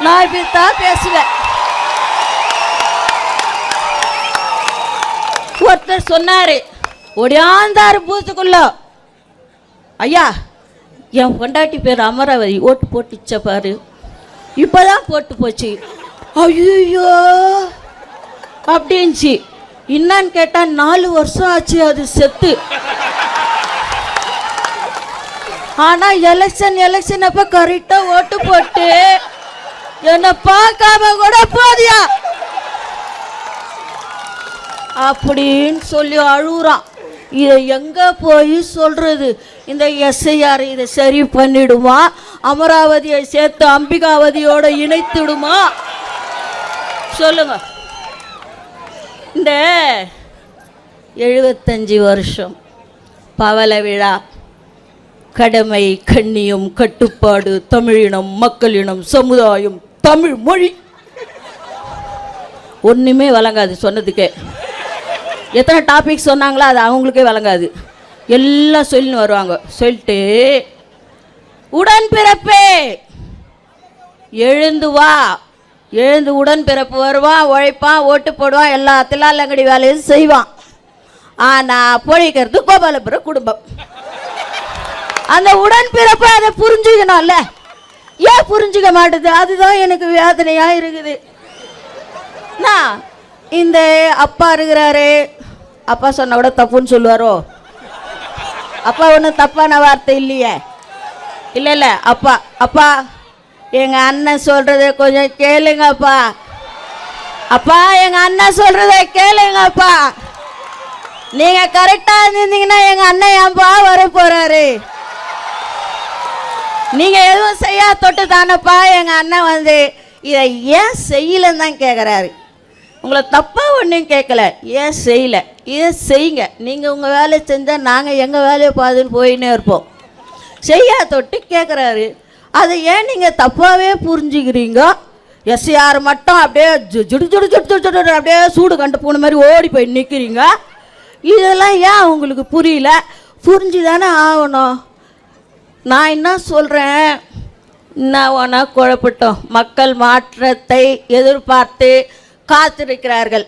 நான் இப்படித்தான் பேசுவேன். ஒருத்தர் சொன்னாரு, ஒடியாந்தாரு பூத்துக்குள்ள, ஐயா என் பொண்டாட்டி பேர் அமராவதி, ஓட்டு போட்டுச்ச பாரு, இப்பதான் போட்டு போச்சு. ஐயோ அப்படின்ச்சு. என்னன்னு கேட்டா 4 வருஷம் ஆச்சு அது செத்து. ஆனா எலெக்ஷன் அப்ப கரெக்டா ஓட்டு போட்டு என்ன பார்க்காம கூட போதியா அப்படின்னு சொல்லி அழுகுறான். இதை எங்க போய் சொல்றது? இந்த எஸ்ஐஆர் இதை சரி பண்ணிடுமா? அமராவதியை சேர்த்து அம்பிகாவதியோட இணைத்துடுமா? சொல்லுங்க. இந்த 75 வருஷம் பவள விழா, கடமை, கண்ணியம், கட்டுப்பாடு, தமிழினம், மக்களினம், சமுதாயம், தமிழ் மொழி, ஒன்றுமே வழங்காது சொன்னதுக்கே. எத்தனை டாபிக் சொன்னாங்களோ அது அவங்களுக்கே வழங்காது. எல்லாம் சொல்லின்னு வருவாங்க. சொல்லிட்டு உடன்பிறப்பே எழுந்து வா, எழுந்து உடன்பிறப்பு வருவான், உழைப்பான், ஓட்டு போடுவான், எல்லா தில்லாலங்கடி வேலையும் செய்வான். ஆனால் பொழிக்கிறது கோபாலபுர குடும்பம். அந்த உடன்பிறப்பை அதை புரிஞ்சுக்கணும்ல. ஏன் புரிஞ்சுக்க மாட்டுது? அதுதான் எனக்கு வேதனையாக இருக்குது. நான் இந்த அப்பா இருக்கிறாரு, அப்பா சொன்ன கூட தப்புன்னு சொல்லுவாரோ? அப்பா ஒன்றும் தப்பான வார்த்தை இல்லையே. இல்லை அப்பா, அப்பா எங்கள் அண்ணன் சொல்கிறத கொஞ்சம் கேளுங்கப்பா. அப்பா எங்கள் அண்ணன் சொல்கிறத கேளுங்கப்பா. நீங்கள் கரெக்டாக இருந்தீங்கன்னா எங்கள் அண்ணன் ஏன்பா வர போகிறாரு? நீங்கள் எதுவும் செய்யா தொட்டு தானப்பா எங்கள் அண்ணன் வந்து இதை ஏன் செய்யலன்னு தான் கேட்குறாரு. உங்களை தப்பாக ஒன்றும் கேட்கல, ஏன் செய்யலை, இதை செய்யுங்க. நீங்கள் உங்கள் வேலையை செஞ்சால் நாங்கள் எங்கள் வேலையை பாதுன்னு போயின்னே இருப்போம். செய்யா தொட்டு கேட்குறாரு. அதை ஏன் நீங்கள் தப்பாகவே புரிஞ்சுக்கிறீங்க? எஸ்ஆர் மட்டும் அப்படியே ஜுடு ஜுடு ஜுடு ஜுடு ஜுடு அப்படியே சூடு கண்டு போன மாதிரி ஓடி போய் நிற்கிறீங்க. இதெல்லாம் ஏன் உங்களுக்கு புரியல? புரிஞ்சு தானே ஆகணும். நான் என்ன சொல்கிறேன், என்ன வேணா குழப்பட்டோம். மக்கள் மாற்றத்தை எதிர்பார்த்து காத்திருக்கிறார்கள்.